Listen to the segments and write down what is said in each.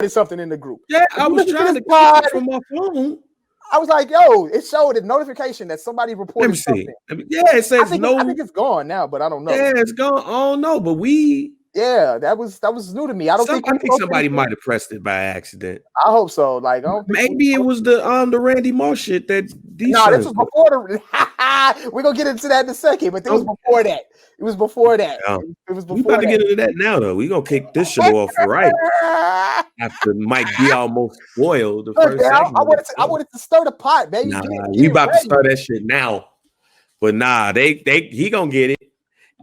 something in the group. Yeah, I was trying to keep it from my phone. I was like, yo, it showed a notification that somebody reported something. It says I think it's gone now, but I don't know. Yeah, it's gone. I don't know, but that was new to me. I think somebody might have pressed it by accident. I hope so. Like, maybe it was the Randy Moss shit that this was before the. We're gonna get into that in a second, but it was before that. It was before that. It was before. We about to get into that now, though. We gonna kick this shit off right after Mike B almost spoiled the first segment. I wanted to stir the pot, baby. We about to start that shit now, but he gonna get it.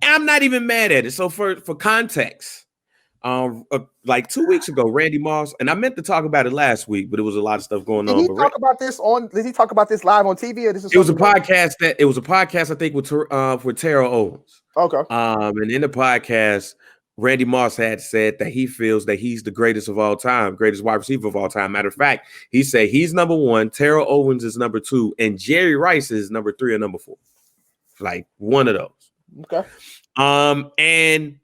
And I'm not even mad at it. So for context, like 2 weeks ago, Randy Moss, and I meant to talk about it last week, but it was a lot of stuff going on. Did he talk about this live on TV, or this is? It was a podcast. I think with Terrell Owens. Okay. And in the podcast, Randy Moss had said that he feels that he's the greatest of all time, greatest wide receiver of all time. Matter of fact, he said he's number 1, Terrell Owens is number 2, and Jerry Rice is number 3 or number 4. Like one of those. Okay. And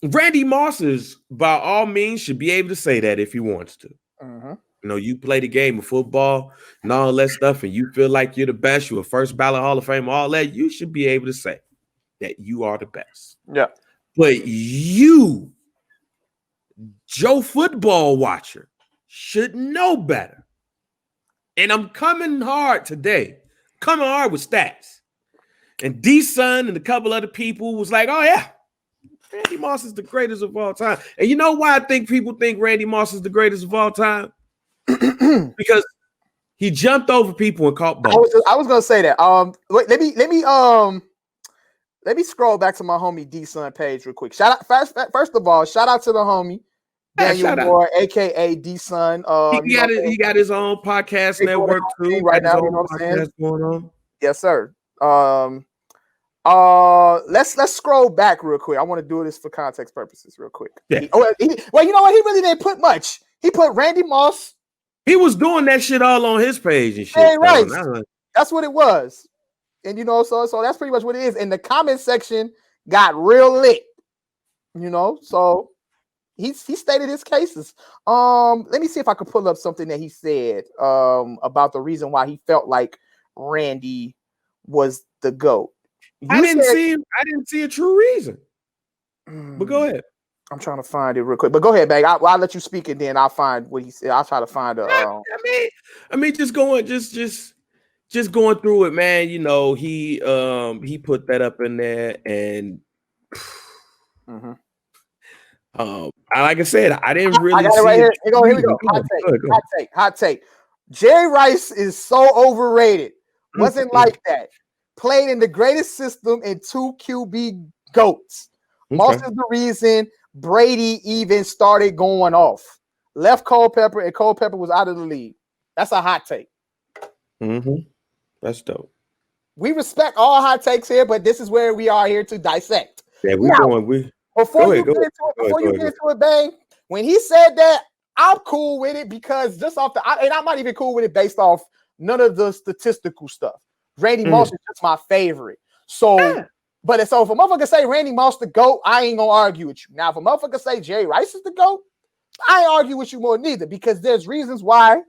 Randy Moss is, by all means, should be able to say that if he wants to. Mm-hmm. You know, you play the game of football and all that stuff, and you feel like you're the best, you're a first ballot Hall of Fame, all that, you should be able to say that you are the best. Yeah. But you, Joe Football watcher, should know better. And I'm coming hard today, coming hard with stats. And D-Son and a couple other people was like, oh, yeah, Randy Moss is the greatest of all time. And you know why I think people think Randy Moss is the greatest of all time? Because he jumped over people and caught balls. I was gonna say that. Let me scroll back to my homie D-Son page real quick. First of all, shout out to the homie Daniel Moore, aka D-Son. He got his own podcast network too right now. You know what I'm saying? Going on. Yes, sir. Let's scroll back real quick. I want to do this for context purposes real quick. Yeah. You know what? He really didn't put much. He put Randy Moss. He was doing that shit all on his page and shit. Hey, right. That's what it was. And so that's pretty much what it is. And the comment section got real lit. So he stated his cases. Let me see if I could pull up something that he said about the reason why he felt like Randy was the GOAT. I didn't see a true reason. But go ahead. I'm trying to find it real quick. But go ahead, Bag. I'll let you speak and then I'll find what he said. I'll try to find I mean, just going through it, man. He put that up in there, and like I said, I didn't really. I got it right here. Here we go. Hot take. Jerry Rice is so overrated. Wasn't like that. Played in the greatest system and 2 QB GOATs. Moss is the reason Brady even started going off. Left Culpepper, and Culpepper was out of the league. That's a hot take. That's dope. We respect all hot takes here, but this is where we are here to dissect. Yeah, Before you get into it, Bang, when he said that, I'm cool with it because just off and I'm not even cool with it based off none of the statistical stuff. Randy Moss is just my favorite. So, but if a motherfucker say Randy Moss the GOAT, I ain't gonna argue with you. Now, if a motherfucker say Jerry Rice is the GOAT, I ain't argue with you more neither, because there's reasons why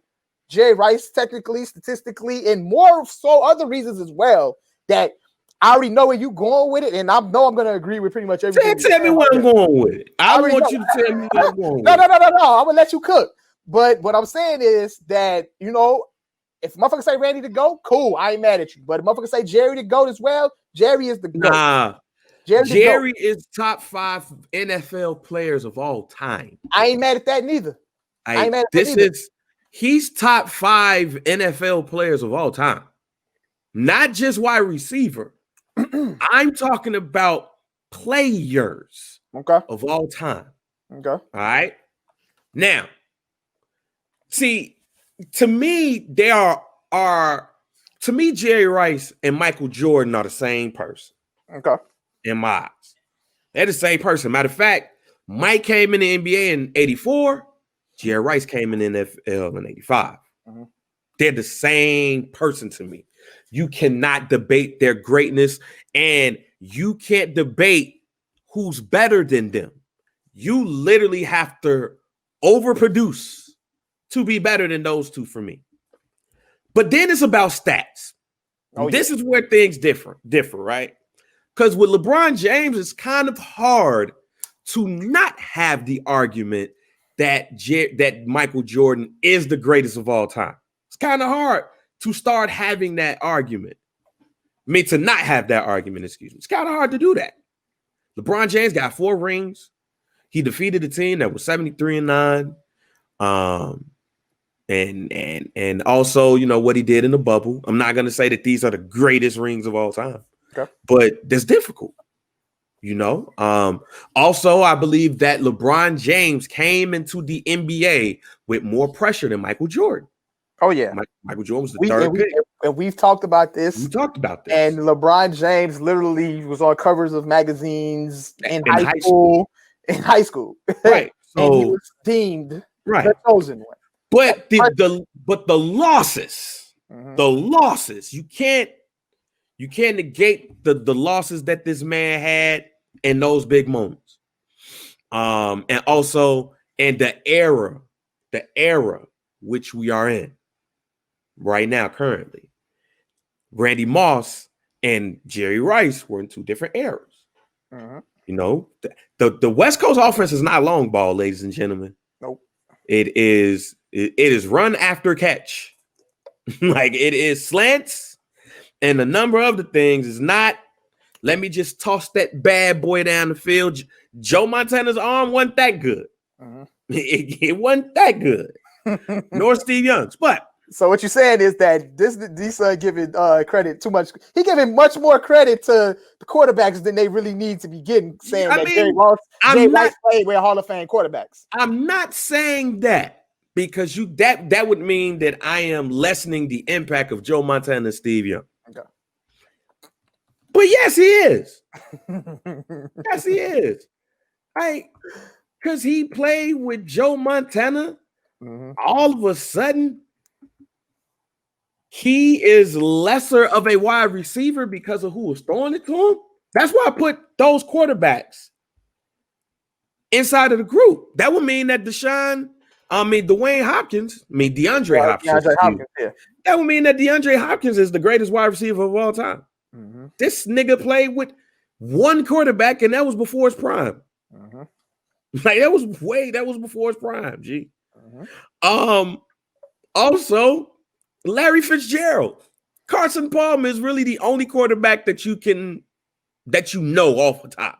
Jerry Rice, technically, statistically, and more so other reasons as well, that I already know where you going with it, and I know I'm going to agree with pretty much everything. Tell me where I'm going with it. I want you to tell me where I'm going with it. No. I'm going to let you cook. But what I'm saying is that, if motherfuckers say Randy to go, cool, I ain't mad at you. But if motherfuckers say Jerry to go as well, Jerry is the GOAT. Nah. Jerry is top 5 NFL players of all time. I ain't mad at that neither. He's top 5 NFL players of all time. Not just wide receiver. I'm talking about players of all time. Okay. All right. Now, see, to me, Jerry Rice and Michael Jordan are the same person. Okay. In my eyes. They're the same person. Matter of fact, Mike came in the NBA in 84. Jerry Rice came in the NFL in 85. They're the same person to me. You cannot debate their greatness, and you can't debate who's better than them. You literally have to overproduce to be better than those two for me. But then it's about stats. This is where things differ, right? Because with LeBron James, it's kind of hard to not have the argument that Michael Jordan is the greatest of all time. It's kind of hard to start having that argument. I mean, to not have that argument, excuse me. It's kind of hard to do that. LeBron James got 4 rings. He defeated a team that was 73-9. And also, you know, what he did in the bubble. I'm not going to say that these are the greatest rings of all time, but that's difficult, you know. Also, I believe that LeBron James came into the NBA with more pressure than Michael Jordan. Oh, yeah. Michael Jordan was the third pick. And we've talked about this. We talked about this. And LeBron James literally was on covers of magazines in high school. In high school. Right. So, and he was deemed the chosen one. But the losses, the losses, you can't negate the losses that this man had in those big moments. And also in the era which we are in right now, currently. Randy Moss and Jerry Rice were in 2 different eras. You know, the West Coast offense is not long ball, ladies and gentlemen. Nope. It is run after catch. Like, it is slants, and a number of the things is not, let me just toss that bad boy down the field. Joe Montana's arm wasn't that good. It wasn't that good. Nor Steve Young's. But so what you're saying is that these giving credit too much. He giving much more credit to the quarterbacks than they really need to be getting. Saying that Jerry Rice played with Hall of Fame quarterbacks. I'm not saying that because that would mean that I am lessening the impact of Joe Montana and Steve Young. Okay. But yes, he is. Yes, he is. Because he played with Joe Montana. All of a sudden, he is lesser of a wide receiver because of who was throwing it to him. That's why I put those quarterbacks inside of the group. That would mean that DeAndre Hopkins. Yeah. That would mean that DeAndre Hopkins is the greatest wide receiver of all time. This nigga played with one quarterback, and that was before his prime. Like, that was before his prime, G. Also, Larry Fitzgerald. Carson Palmer is really the only quarterback that you know off the top.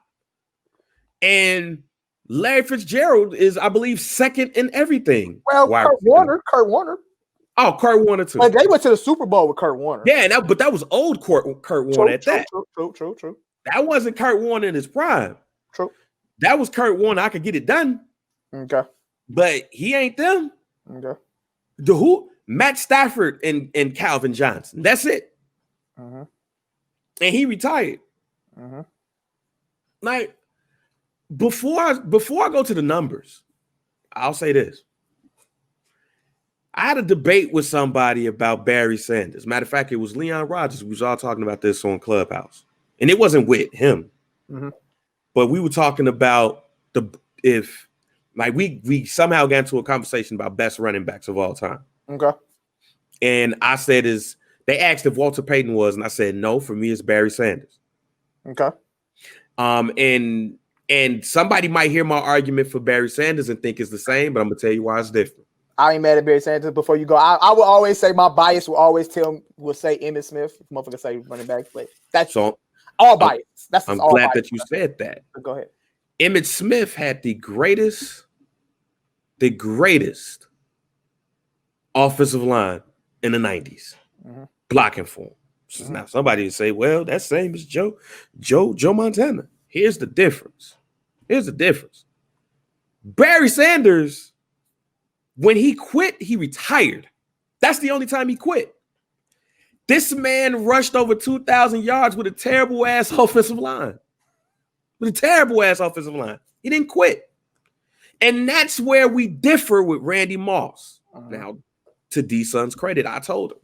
And Larry Fitzgerald is, I believe, second in everything. Well, Kurt Warner. Oh, Kurt Warner too. Like, they went to the Super Bowl with Kurt Warner. Yeah, but that was old Kurt Warner at that. True. That wasn't Kurt Warner in his prime. True. That was Kurt Warner. I could get it done. Okay. But he ain't them. Okay. The who? Matt Stafford and Calvin Johnson. That's it. And he retired. Like, before I go to the numbers, I'll say this. I had a debate with somebody about Barry Sanders. Matter of fact, it was Leon Rogers. We was all talking about this on Clubhouse. And it wasn't with him. But we were talking about we somehow got into a conversation about best running backs of all time. Okay. And I said, they asked if Walter Payton was, and I said, no, for me, it's Barry Sanders. Okay. And somebody might hear my argument for Barry Sanders and think it's the same, but I'm gonna tell you why it's different. I ain't mad at Barry Sanders. Before you go, I will always say my bias will say Emmitt Smith. If motherfucker say running back, but that's all bias. I'm glad that you said that. Go ahead. Emmitt Smith had the greatest offensive line in the 90s, blocking for him. Now somebody would say, well, that's same as Joe Montana. Here's the difference. Barry Sanders, when he quit, he retired. That's the only time he quit. This man rushed over 2,000 yards with a terrible ass offensive line. He didn't quit. And that's where we differ with Randy Moss. Now, to D-Son's credit, I told him,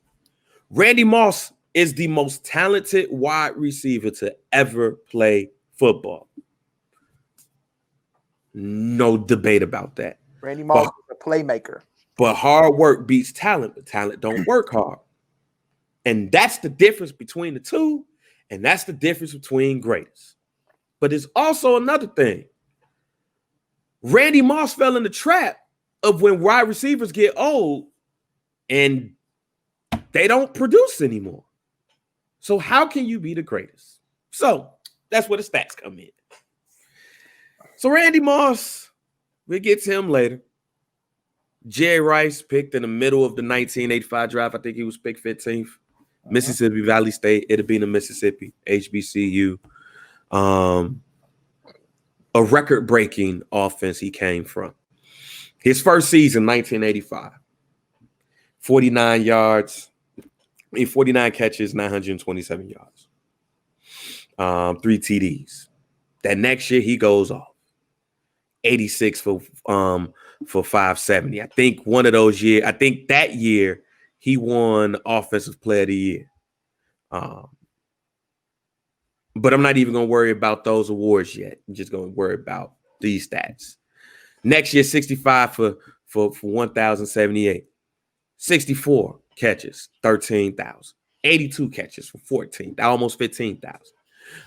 Randy Moss is the most talented wide receiver to ever play football. No debate about that. Randy Moss is a playmaker. But hard work beats talent, but talent don't work hard. And that's the difference between the two, and that's the difference between greatest. But there's also another thing. Randy Moss fell in the trap of when wide receivers get old and they don't produce anymore. So how can you be the greatest? So that's where the stats come in. So Randy Moss, we'll get to him later. Jerry Rice picked in the middle of the 1985 draft. I think he was picked 15th. Mississippi Valley State, it'll be in Mississippi, HBCU. A record-breaking offense he came from. His first season, 1985. 49 yards. 49 catches, 927 yards. 3 TDs. That next year, he goes off. 86 for 570. I think one of those years, I think that year, he won Offensive Player of the Year. But I'm not even going to worry about those awards yet. I'm just going to worry about these stats. Next year, 65 for 1,078. 64 catches, 13,000. 82 catches for 14, almost 15,000.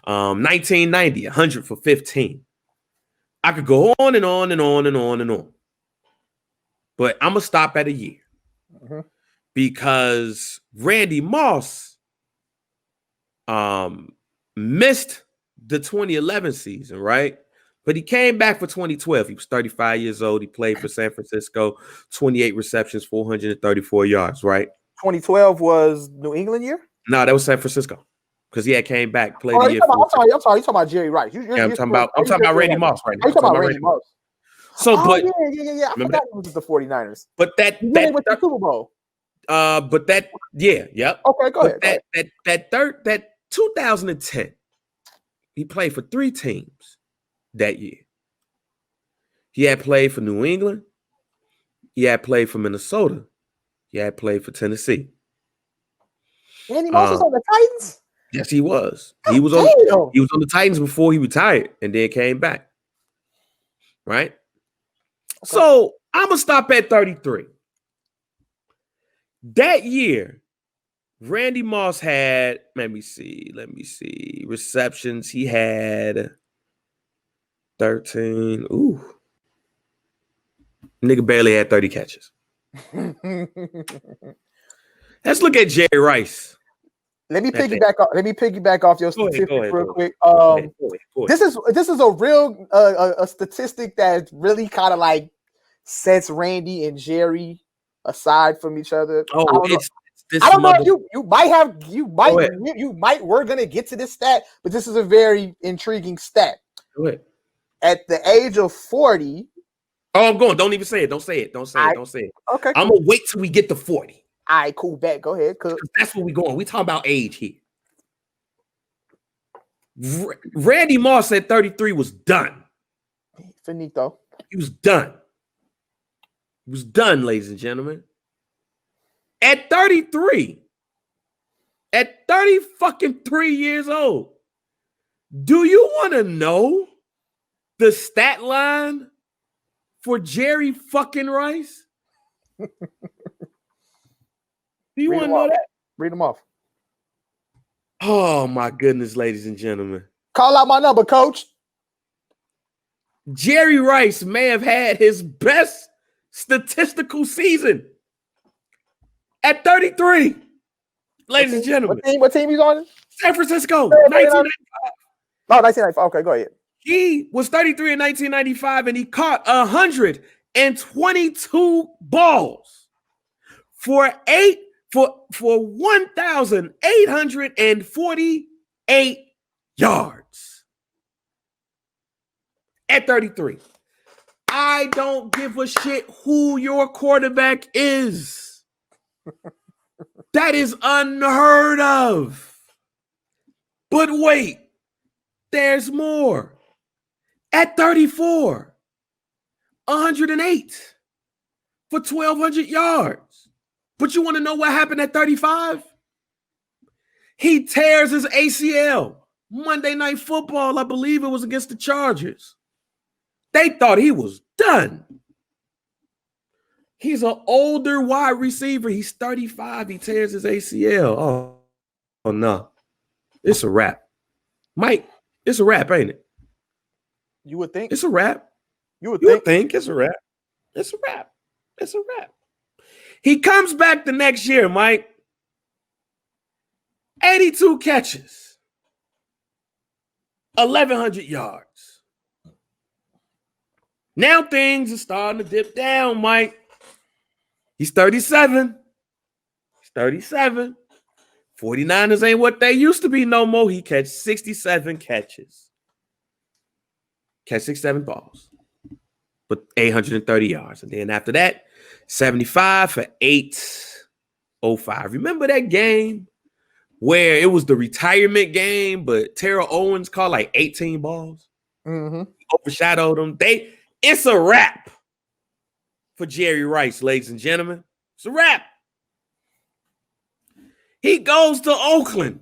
1990, 100 for 15. I could go on and on and on and on and on. But I'm going to stop at a year. Because Randy Moss missed the 2011 season, right? But he came back for 2012. He was 35 years old. He played for San Francisco, 28 receptions, 434 yards, right? 2012 was New England year? No, that was San Francisco. Because he had came back, played the year. I'm sorry. You're talking about Jerry Rice. I'm talking about Randy Moss right now. I'm talking about Randy Moss. So, but yeah. I forgot it was the 49ers. But that went to the Super Bowl. But that, yep. Okay, go ahead. That 2010, he played for 3 teams that year. He had played for New England. He had played for Minnesota. He had played for Tennessee. Randy Moss was on the Titans? Yes, he was. He was on the Titans before he retired and then came back. Right? Okay. So I'm gonna stop at 33. That year, Randy Moss had, let me see, receptions. He had 13. Ooh. Nigga barely had 30 catches. Let's look at Jerry Rice. Let me piggyback off your statistics real quick. This is a real a statistic that really kind of like sets Randy and Jerry aside from each other. I don't know if you might we're gonna get to this stat, but this is a very intriguing stat. Go ahead. At the age of 40. Oh, I'm going. Don't even say it. Don't say it. Don't say it. Okay. I'm gonna wait till we get to 40. All right, cool. Bet. Go ahead. That's where we're going. We talking about age here. Randy Moss at 33 was done. Finito. He was done. He was done, ladies and gentlemen. At 33, at 30 fucking 3 years old, do you want to know the stat line for Jerry fucking Rice? Do you want to know that? Read them off. Oh, my goodness, ladies and gentlemen. Call out my number, coach. Jerry Rice may have had his best statistical season at 33. Ladies and gentlemen. What team he's on? San Francisco, 1995. Oh, 1995. Okay, go ahead. He was 33 in 1995, and he caught 122 balls for 1,848 yards at 33. I don't give a shit who your quarterback is. That is unheard of. But wait, there's more. At 34, 108 for 1,200 yards. But you want to know what happened at 35? He tears his ACL. Monday Night Football, I believe it was against the Chargers. They thought he was done. He's an older wide receiver. He's 35. He tears his ACL. Oh no. It's a wrap. Mike, it's a wrap, ain't it? You would think. It's a wrap. You would think it's a wrap. It's a wrap. It's a wrap. He comes back the next year, Mike. 82 catches. 1,100 yards. Now things are starting to dip down, Mike. He's 37. He's 37. 49ers ain't what they used to be no more. He catch 67 catches. Catch 67 balls. But 830 yards. And then after that, 75 for 805. Remember that game where it was the retirement game, but Terrell Owens caught like 18 balls? Mm-hmm. Overshadowed them. It's a wrap for Jerry Rice, ladies and gentlemen. It's a wrap. He goes to Oakland.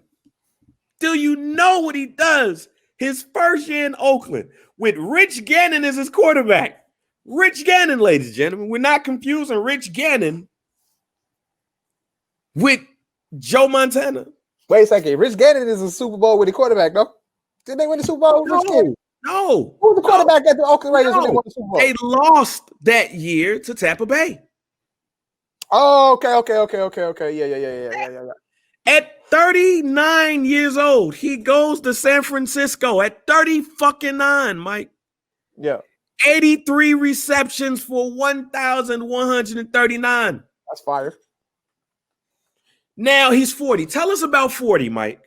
Do you know what he does? His first year in Oakland with Rich Gannon as his quarterback. Rich Gannon, ladies and gentlemen. We're not confusing Rich Gannon with Joe Montana. Wait a second. Rich Gannon is a Super Bowl with the quarterback, no? Did they win the Super Bowl with Rich Gannon? No. Who was the quarterback at the Oakland Raiders when they won the Super Bowl? They lost that year to Tampa Bay. Oh, okay. Yeah. At 39 years old, he goes to San Francisco at 30-fucking-9, Mike. Yeah. 83 receptions for 1,139. That's fire. Now he's 40. Tell us about 40, Mike.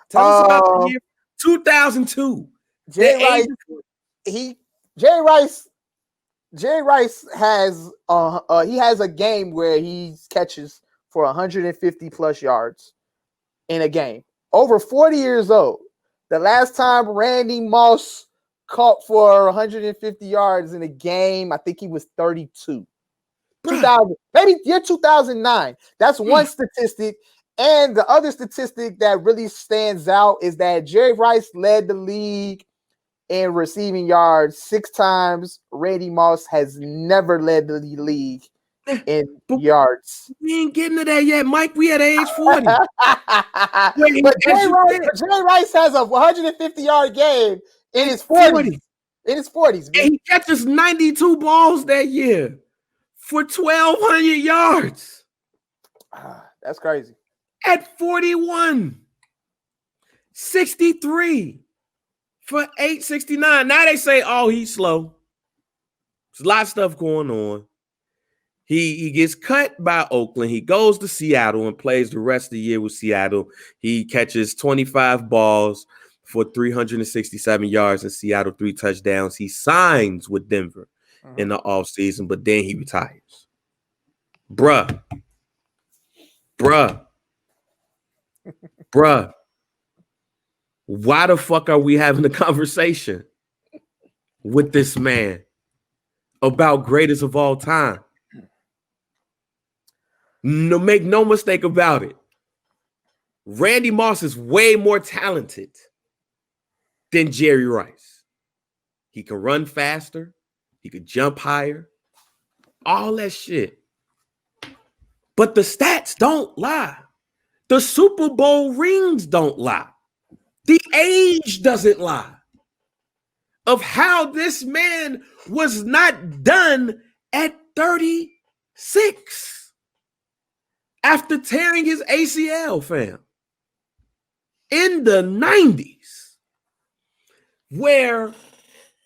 Tell us about the year 2002. Jerry Rice has he has a game where he catches for 150 plus yards in a game. Over 40 years old. The last time Randy Moss caught for 150 yards in a game, I think he was 32. 2000, maybe year 2009. That's one statistic. And the other statistic that really stands out is that Jerry Rice led the league in receiving yards 6 times. Randy Moss has never led the league in yards. We ain't getting to that yet, Mike. We at age 40. But Jerry Rice has a 150-yard game in his 40s. In his 40s. And he catches 92 balls that year for 1,200 yards. That's crazy. At 41. 63 for 869. Now they say, oh, he's slow. There's a lot of stuff going on. He gets cut by Oakland. He goes to Seattle and plays the rest of the year with Seattle. He catches 25 balls for 367 yards in Seattle, 3 touchdowns. He signs with Denver in the offseason, but then he retires. Bruh. Why the fuck are we having a conversation with this man about greatest of all time? No, make no mistake about it. Randy Moss is way more talented than Jerry Rice. He can run faster. He could jump higher. All that shit. But the stats don't lie. The Super Bowl rings don't lie. The age doesn't lie. Of how this man was not done at 36. After tearing his ACL, fam. In the 90s. Where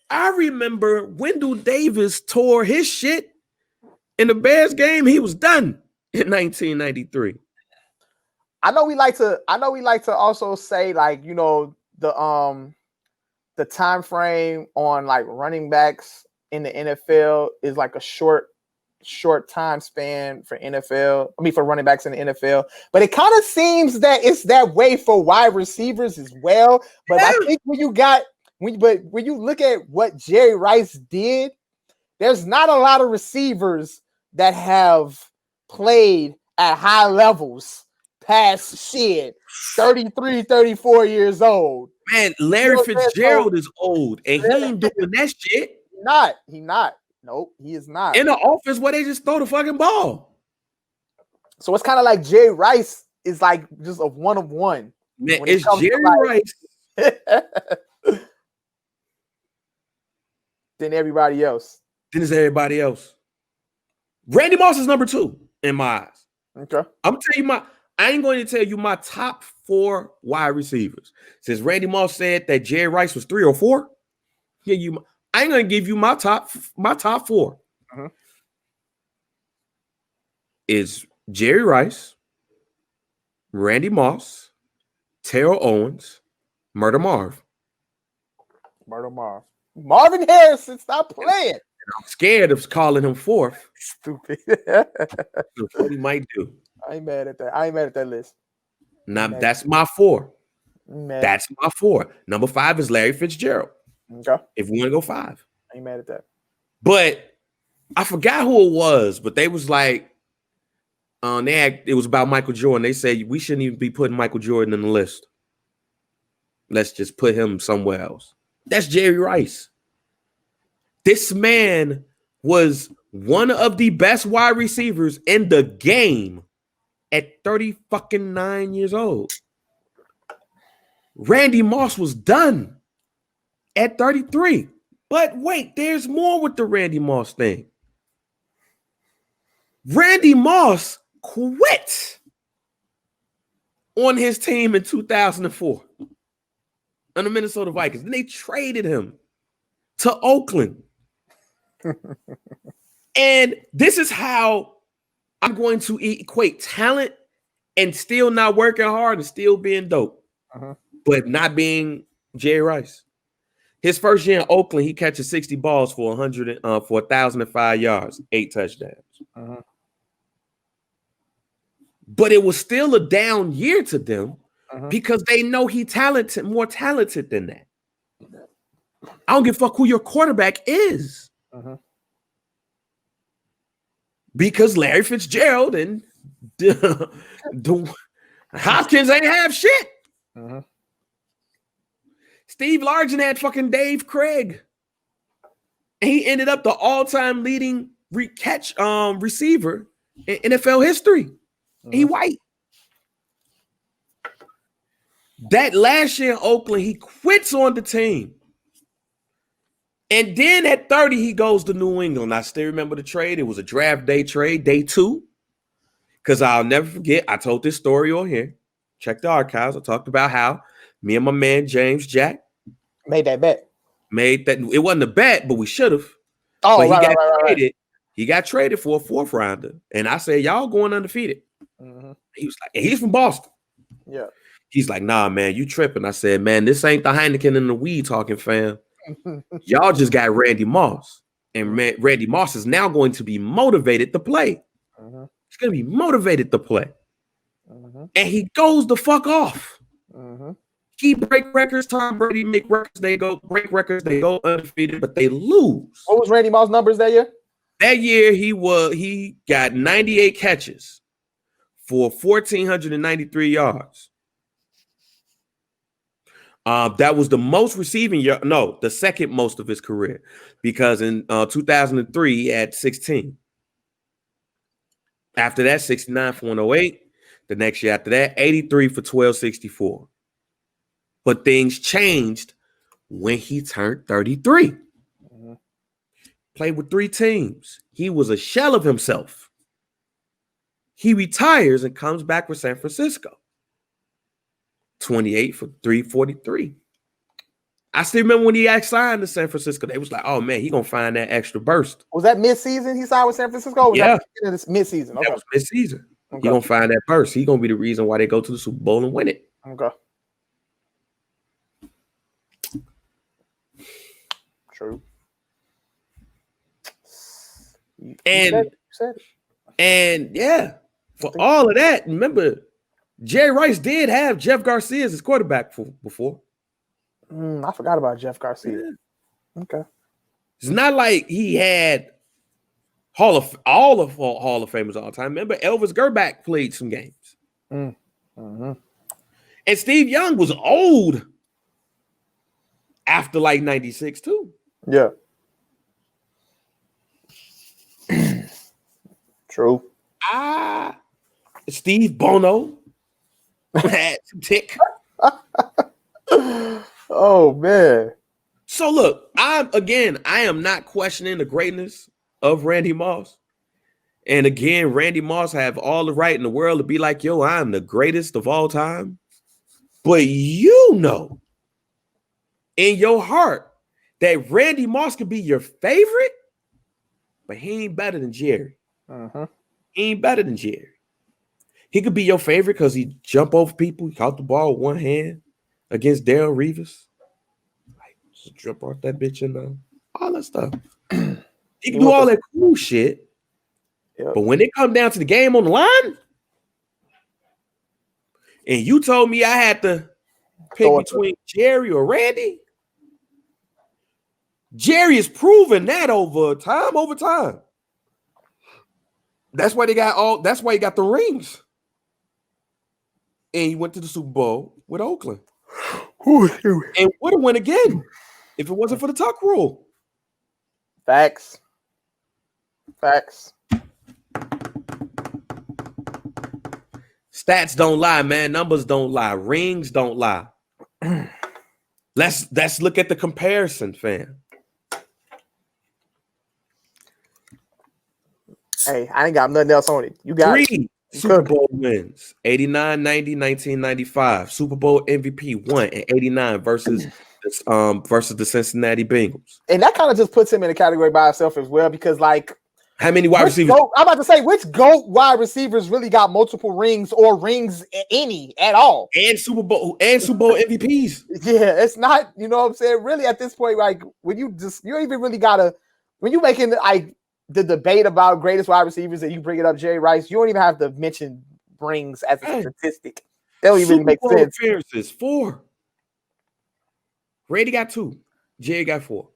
I remember Wendell Davis tore his shit in the Bears game. He was done in 1993. I know we like to also say, like, you know, the time frame on like running backs in the NFL is like a short time span for for running backs in the NFL. But it kind of seems that it's that way for wide receivers as well. But I think when you look at what Jerry Rice did, there's not a lot of receivers that have played at high levels past 33, 34 years old. Man, Larry Fitzgerald is old and he ain't doing that shit. He not. Nope, he is not. In the offense where they just throw the fucking ball. So it's kind of like Jerry Rice is like just a one of one. Man, it's Jerry Rice. Than everybody else. Then it's everybody else. Randy Moss is number 2 in my eyes. Okay. I'm telling you I ain't going to tell you my top 4 wide receivers. Since Randy Moss said that Jerry Rice was 3 or 4, I ain't going to give you my top 4. Is Jerry Rice, Randy Moss, Terrell Owens, Murder Marv. Marvin Harrison, stop playing. I'm scared of calling him 4th. Stupid. What he might do. I ain't mad at that list. Now that's my 4. Man. That's my 4. Number 5 is Larry Fitzgerald. Okay. If we want to go 5. I ain't mad at that. But I forgot who it was, but they was like, it was about Michael Jordan. They said we shouldn't even be putting Michael Jordan in the list. Let's just put him somewhere else. That's Jerry Rice. This man was one of the best wide receivers in the game at 39 years old. Randy Moss was done at 33. But wait, there's more with the Randy Moss thing. Randy Moss quit on his team in 2004 on the Minnesota Vikings. Then they traded him to Oakland. And this is how I'm going to equate talent and still not working hard and still being dope, but not being Jerry Rice. His first year in Oakland, he catches 60 balls for 1,005 yards, 8 touchdowns. But it was still a down year to them because they know he's more talented than that. I don't give a fuck who your quarterback is. Because Larry Fitzgerald and Hopkins ain't have shit. Steve Largent had fucking Dave Craig. And he ended up the all-time leading receiver in NFL history. He white. That last year in Oakland, he quits on the team. And then at 30, he goes to New England. I still remember the trade. It was a draft day trade, day 2. Because I'll never forget, I told this story on here. Check the archives. I talked about how me and my man, James Jack, made that bet. It wasn't a bet, but we should have. Oh, but right, he got traded. Right. He got traded for a 4th rounder. And I said, y'all going undefeated. He was like, and he's from Boston. Yeah. He's like, nah, man, you tripping. I said, man, this ain't the Heineken and the weed talking, fam. Y'all just got Randy Moss. And Randy Moss is now going to be motivated to play. He's going to be motivated to play. And he goes the fuck off. He break records. Tom Brady make records. They break records. They go undefeated, but they lose. What was Randy Moss' numbers that year? That year, he got 98 catches for 1,493 yards. That was the most receiving year. No, the second most of his career, because in 2003 he had 16. After that, 69 for 108. The next year after that, 83 for 1,264. But things changed when he turned 33. Played with 3 teams. He was a shell of himself. He retires and comes back for San Francisco. 28 for 343. I still remember when he signed to San Francisco, they was like, oh man, he gonna find that extra burst. Was that mid-season he signed with San Francisco? Yeah. That mid-season. Okay. That was mid-season. Okay. He gonna find that burst. He gonna be the reason why they go to the Super Bowl and win it. Okay. True. You said it. And yeah, for all of that, remember, Jerry Rice did have Jeff Garcia as his quarterback before. I forgot about Jeff Garcia. Yeah. Okay. It's not like he had all of Hall of Famers all the time. Remember, Elvis Gerbach played some games. And Steve Young was old after like 96 too. Yeah. True. Steve Bono had some tick. Oh man. So look, I am not questioning the greatness of Randy Moss. And again, Randy Moss have all the right in the world to be like, yo, I'm the greatest of all time. But you know in your heart that Randy Moss could be your favorite, but he ain't better than Jerry. He ain't better than Jerry. He could be your favorite because he jump over people. He caught the ball with one hand against Darrell Reeves. Like, just jump off that bitch and all that stuff. He can do all that cool shit. Yep. But when it come down to the game on the line, and you told me I had to pick between Jerry or Randy, Jerry is proving that over time. That's why he got the rings. And he went to the Super Bowl with Oakland. And would have won again if it wasn't for the tuck rule. Facts. Stats don't lie, man. Numbers don't lie. Rings don't lie. Let's look at the comparison, fam. Hey, I ain't got nothing else on it. You got 3 Super Bowl wins. 89, 90, 1995. Super Bowl MVP won in 89 versus the Cincinnati Bengals. And that kind of just puts him in a category by himself as well, because like, how many wide receivers? I'm about to say, which GOAT wide receivers really got multiple rings or rings any at all? And Super Bowl MVPs. Yeah, it's not, you know what I'm saying? Really, at this point, like, when you don't even really gotta, when you making like the debate about greatest wide receivers and you bring it up Jerry Rice, you don't even have to mention rings as a statistic. That don't even make sense. Appearances 4. Randy got 2. Jerry got 4.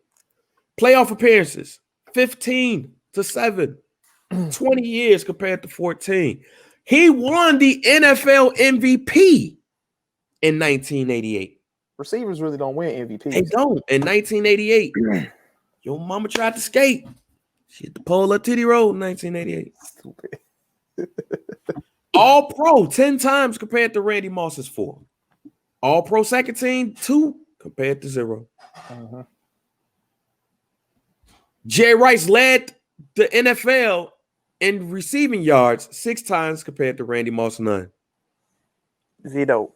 Playoff appearances 15 to 7. 20 years compared to 14. He won the NFL MVP in 1988. Receivers really don't win MVPs. They don't. In 1988, your mama tried to skate. She hit the pole up Titty Road in 1988. Stupid. All Pro 10 times compared to Randy Moss's 4. All Pro second team 2 compared to 0. Jerry Rice led the NFL in receiving yards 6 times compared to Randy Moss 9. 0.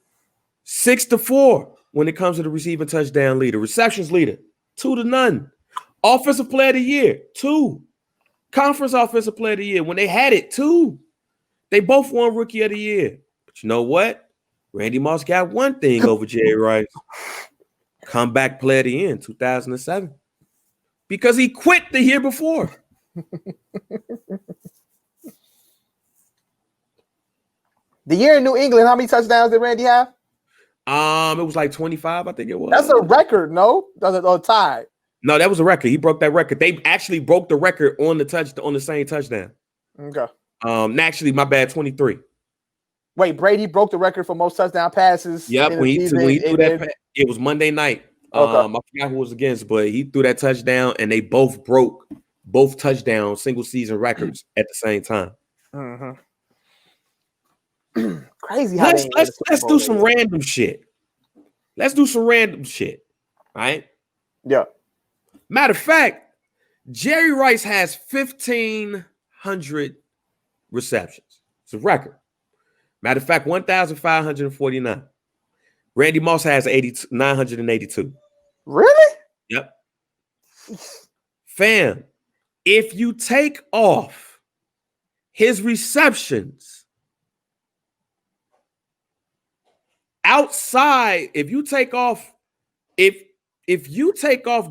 6-4 when it comes to the receiving touchdown leader. Receptions leader 2-0. Offensive player of the year 2. Conference offensive player of the year when they had it 2. They both won rookie of the year. But you know what? Randy Moss got one thing over Jerry Rice. Comeback player of the year in 2007. Because he quit the year before. The year in New England, how many touchdowns did Randy have? It was like 25, I think it was. That's a record, no? Or tie? No, that was a record. He broke that record. They actually broke the record on the same touchdown. Okay. Actually, my bad, 23. Wait, Brady broke the record for most touchdown passes. Yep, when he threw that, it was Monday night. Okay. I forgot who was against, but he threw that touchdown, and they both broke both touchdown single season records at the same time. Crazy. Let's do some random shit. Let's do some random shit. Right? Yeah. Matter of fact, Jerry Rice has 1,500 receptions. It's a record. Matter of fact, 1,549. Randy Moss has 982. Really? Yep. Fam, if you take off his receptions outside, if you take off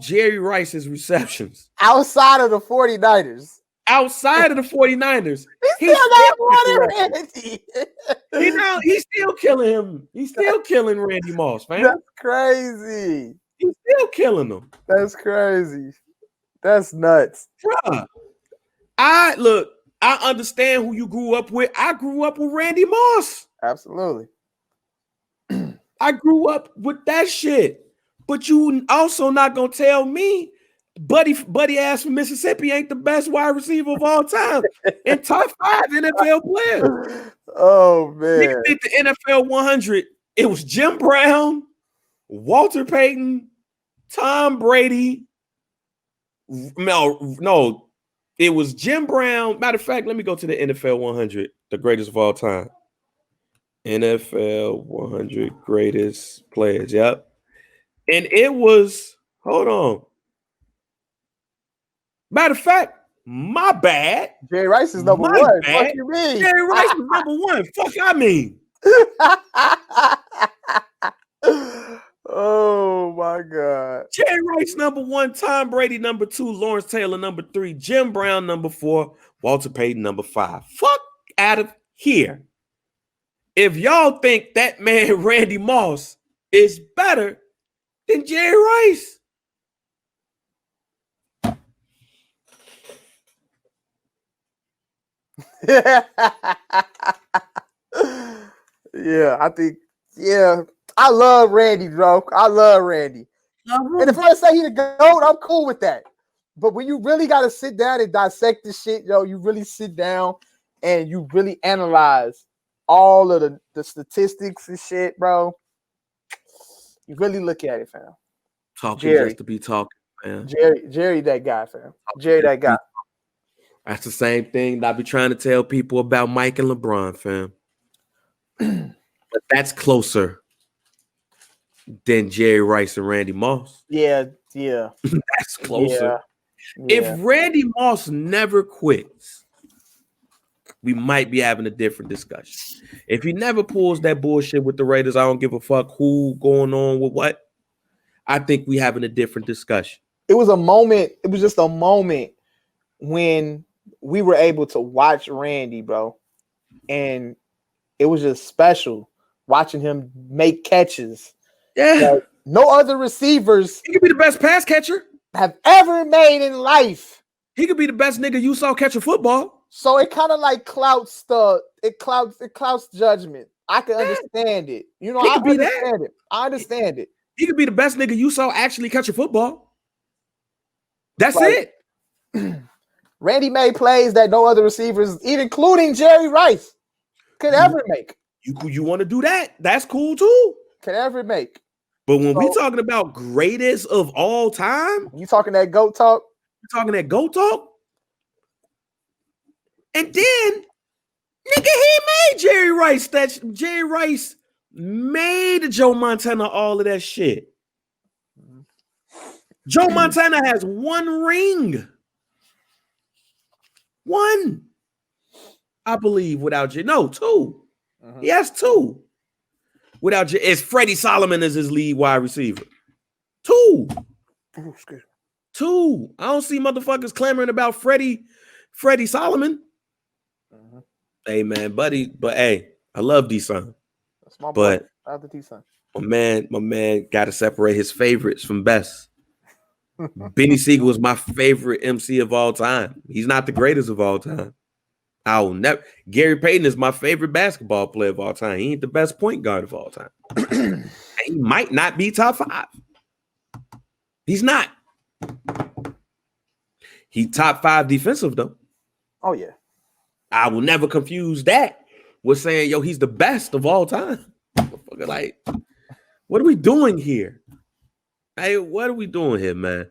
Jerry Rice's receptions outside of the 49ers. Outside of the 49ers, he's still killing him. He's still killing Randy Moss, man. That's crazy. He's still killing him. That's crazy. That's nuts. Bruh. I understand who you grew up with. I grew up with Randy Moss. Absolutely. I grew up with that shit. But you also not gonna tell me Buddy ass from Mississippi ain't the best wide receiver of all time and top 5 NFL players. Oh Nigga man. did the NFL 100. It was Jim Brown, Walter Payton, Tom Brady. No, it was Jim Brown. Matter of fact, let me go to the NFL 100, the greatest of all time. NFL 100 greatest players. Yep. And it was, hold on. Matter of fact, my bad. Jerry Rice is number My one. bad. Fuck you mean? Jerry Rice was number 1. Fuck I mean. Oh my God. Jerry Rice number 1, Tom Brady number 2, Lawrence Taylor number 3, Jim Brown number 4, Walter Payton number 5. Fuck out of here. If y'all think that man Randy Moss is better than Jerry Rice, Yeah, I think, I love Randy, bro. I love Randy. And if I say he the GOAT, I'm cool with that. But when you really got to sit down and dissect this shit, you really sit down and you really analyze all of the statistics and shit, bro. You really look at it, fam. Talking Jerry. Just to be talking, man. Jerry, that guy, fam. Jerry, that guy. That's the same thing that I be trying to tell people about Mike and LeBron, fam. But that's closer than Jerry Rice and Randy Moss. Yeah. That's closer. Yeah. If Randy Moss never quits, we might be having a different discussion. If he never pulls that bullshit with the Raiders, I don't give a fuck who going on with what. I think we having a different discussion. It was a moment. It was just a moment when we were able to watch Randy, bro. And it was just special watching him make catches. Yeah. Like no other receivers. He could be the best pass catcher have ever made in life. He could be the best nigga you saw catch a football. So it kind of like clouts judgment. I can understand it. You know, I understand it. I understand it. He could be the best nigga you saw actually catch a football. That's it. Randy made plays that no other receivers, even including Jerry Rice, could ever make. You want to do that? That's cool too. Could ever make. But when we talking about greatest of all time, you talking that GOAT talk? You talking that GOAT talk? And then, nigga, he made Jerry Rice. Jerry Rice made Joe Montana all of that shit. Joe Montana has 1 ring. 1. I believe without Jerry. No, 2. He has 2. Without Jerry. It's Freddie Solomon as his lead wide receiver. 2. 2. I don't see motherfuckers clamoring about Freddie Solomon. Hey, man, buddy. But hey, I love D-Son. That's my boy. I love the D-Son. My man got to separate his favorites from best. Benny Siegel is my favorite MC of all time. He's not the greatest of all time. I will never. Gary Payton is my favorite basketball player of all time. He ain't the best point guard of all time. He might not be top 5. He's not. He top 5 defensive though. Oh yeah. I will never confuse that with saying, yo, he's the best of all time. Like, what are we doing here? Hey, what are we doing here, man?